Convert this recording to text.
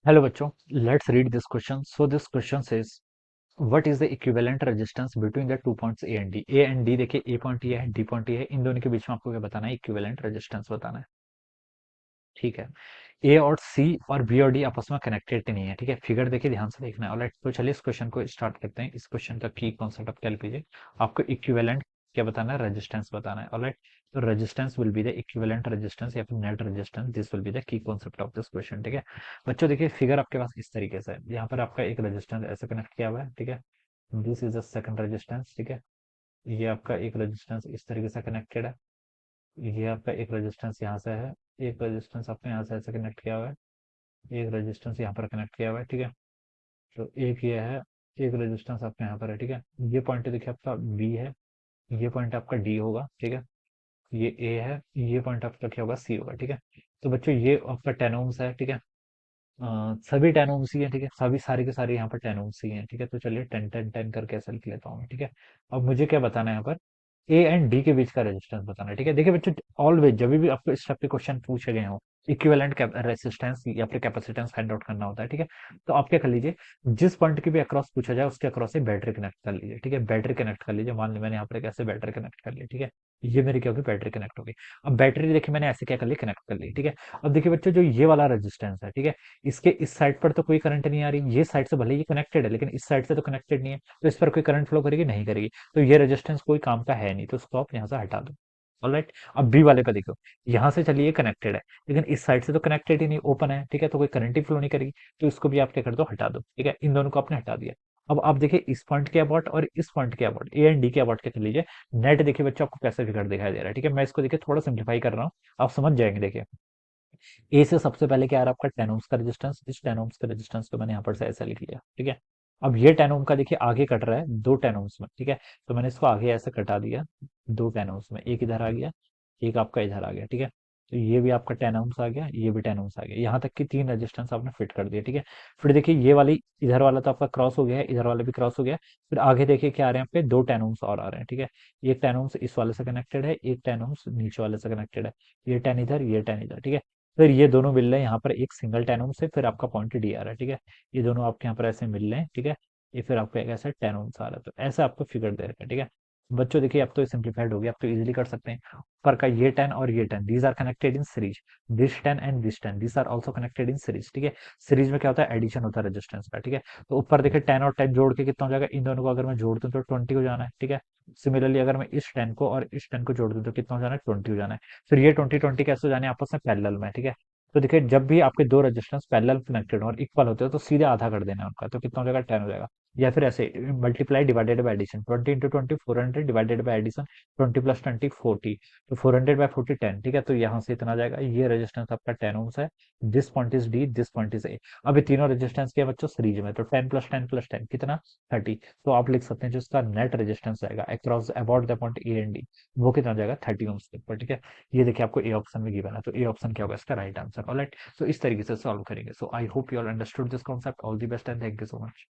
Hello बच्चों, let's read this question. So this question says, what is the equivalent resistance between the two points A and D? A and D देखिए, A point ये है, D point ये है, इन दोनों के बीच में आपको क्या बताना है? इक्विवेलेंट रेजिस्टेंस बताना है। ठीक है। ए और सी और बी और डी आपस में कनेक्टेड नहीं है। ठीक है, फिगर देखिए, ध्यान से देखना है। ऑलराइट, तो चलिए इस क्वेश्चन को स्टार्ट करते हैं। इस क्वेश्चन का की कॉन्सेप्ट आप क्या लीजिए, आपको इक्विवेलेंट क्या बताना है? रेजिस्टेंस बताना है। ऑलराइट, तो resistance will be the equivalent resistance या फिर net resistance. This will be the key concept of this question. ठीक है बच्चों, देखिए फिगर आपके पास इस तरीके से है। यहाँ पर आपका एक रेजिस्टेंस ऐसे कनेक्ट किया हुआ है। ठीक है, this is the second resistance. ठीक है, ये आपका एक रेजिस्टेंस इस तरीके से कनेक्टेड है। ये आपका एक रेजिस्टेंस यहाँ से है, एक रेजिस्टेंस आपने यहाँ से ऐसे कनेक्ट किया हुआ है, एक रेजिस्टेंस यहाँ पर कनेक्ट किया हुआ है। ठीक है, तो एक ये है, एक रेजिस्टेंस आपका यहाँ पर है। ठीक है, ये पॉइंट देखिए आपका बी है, ये पॉइंट आपका डी होगा। ठीक है, ये ए है, ये पॉइंट आपका क्या होगा? सी होगा। ठीक है, तो बच्चों ये आपका 10 ओम्स है। ठीक है, सभी 10 ओम्स ही है। ठीक है, सभी सारे के सारे यहाँ पर 10 ओम्स ही हैं। ठीक है, तो चलिए 10 10 10 करके ऐसे लिख लेता हूँ। ठीक है, अब मुझे क्या बताना है यहाँ पर? ए एंड डी के बीच का रेजिस्टेंस बताना है। ठीक है, देखिए बच्चों, ऑलवेज जब भी आपको इस टाइप के क्वेश्चन पूछे गए हो, इक्विवेलेंट रेजिस्टेंस या फिर कैपेसिटेंस फाइंड आउट करना होता है। ठीक है, तो आप क्या कर लीजिए, जिस पॉइंट के भी अक्रॉस पूछा जाए उसके अक्रॉस से बैटरी कनेक्ट कर लीजिए। ठीक है, बैटरी कनेक्ट कर लीजिए। मान ली मैंने यहाँ पर एक ऐसे बैटरी कनेक्ट कर ली। ठीक है, ये मेरी क्या होगी? बैटरी कनेक्ट होगी। अब बैटरी देखिए मैंने ऐसे क्या कर ली? कनेक्ट कर ली। ठीक है, अब देखिए बच्चों, जो ये वाला रेजिस्टेंस है, ठीक है, इसके इस साइड पर तो कोई करंट नहीं आ रही। ये साइड से भले ये कनेक्टेड है, लेकिन इस साइड से तो कनेक्टेड नहीं है, तो इस पर कोई करंट फ्लो करेगी? नहीं करेगी। तो ये रेजिस्टेंस कोई काम का है नहीं, तो उसको आप यहाँ से हटा दो। ऑलराइट, अब बी वाले का देखो, यहाँ से चलिए कनेक्टेड है, लेकिन इस साइड से तो कनेक्टेड ही नहीं, ओपन है। ठीक है, तो कोई करंट ही फ्लो नहीं करेगी, तो इसको भी आप क्या कर दो? हटा दो। ठीक है, इन दोनों को आपने हटा दिया। अब आप देखिए, इस पॉइंट के अबाउट और इस पॉइंट के अबाउट, ए एंड डी के अबाउट के चल लीजिए। नेट देखिए बच्चों, आपको कैसे फिगर दिखाई दे रहा है। ठीक है, मैं इसको देखिए थोड़ा सिंप्लीफाई कर रहा हूँ, आप समझ जाएंगे। देखिए, ए से सबसे पहले क्या आ रहा है आपका? 10 ओम्स का रेजिस्टेंस। इस 10 ओम्स का रेजिस्टेंस को मैंने यहाँ पर से ऐसा लिख लिया। ठीक है, अब ये 10 ओम का देखिए आगे कट रहा है दो 10 ओम्स में। ठीक है, तो मैंने इसको आगे ऐसे कटा दिया दो 10 ओम्स में, एक इधर आ गया, एक आपका इधर आ गया। ठीक है, तो ये भी आपका 10 ओम्स आ गया, ये भी 10 ओम्स आ गया, यहाँ तक कि तीन रेजिस्टेंस आपने फिट कर दिया। ठीक है, फिर देखिए ये वाली इधर वाला तो आपका क्रॉस हो गया है, इधर वाला भी क्रॉस हो गया है। फिर आगे देखिए क्या आ रहे हैं आपके? दो 10 ओम्स और आ रहे हैं। ठीक है, एक 10 ओम्स इस वाले से कनेक्टेड है, एक 10 ओम्स नीचे वाले से कनेक्टेड है। ये 10 इधर, ये 10 इधर। ठीक है, फिर ये दोनों मिल रहे हैं यहाँ पर एक सिंगल 10 ओम से, फिर आपका पॉइंट डी आ रहा है। ठीक है, ये दोनों आपके यहाँ पर ऐसे मिल रहे हैं। ठीक है, ये फिर आपको एक ऐसा 10 ओम आ रहा है, तो ऐसा आपको फिगर दे रखा है। ठीक है बच्चों, देखिए अब तो सिंप्लीफाइड हो गया, आप तो इजीली कर सकते हैं। ऊपर का ये 10 और ये 10, these are connected in series. This 10 and this 10, these are also connected in series. ठीक है, सीरीज में क्या होता है? एडिशन होता है रेजिस्टेंस का। ठीक है, तो ऊपर देखिए 10 और 10 जोड़ के कितना हो जाएगा? इन दोनों को अगर मैं जोड़ दूं तो 20 हो जाना है। ठीक है, सिमिलरली अगर मैं इस 10 को और इस 10 को जोड़ दूं तो कितना हो जाना है? 20 हो जाना है। फिर ये 20 20 कैसे हो जाने हैं? आपस में पैरेलल में। ठीक है, तो देखिए जब भी आपके दो रेजिस्टेंस पैरेलल कनेक्टेड हो और इक्वल होते हो, तो सीधे आधा कर देना है उनका, तो कितना हो जाएगा? 10 हो जाएगा। या फिर ऐसे multiply divided by addition, 20 into 20 400 divided by addition 20 plus 20 40, तो 400 बाय 40 10। ठीक है, तो यहाँ से इतना आ जाएगा। ये रेजिस्टेंस आपका 10 ओम्स है। This point is D, this point is a. अब ये तीनों रेजिस्टेंस के बच्चों सीरीज में, तो 10 प्लस 10 प्लस 10 कितना? 30। तो आप लिख सकते हैं जो इसका नेट रेजिस्टेंस आएगा across about the point A and D, वो कितना हो जाएगा? 30 ओम्स के ऊपर। ठीक है, ये देखिए आपको ए ऑप्शन में गिवन है, तो ए ऑप्शन क्या होगा इसका? Right answer. ऑलराइट, तो इस तरीके से सॉल्व करेंगे। So I hope you all understood this concept. All the best and thank you so much.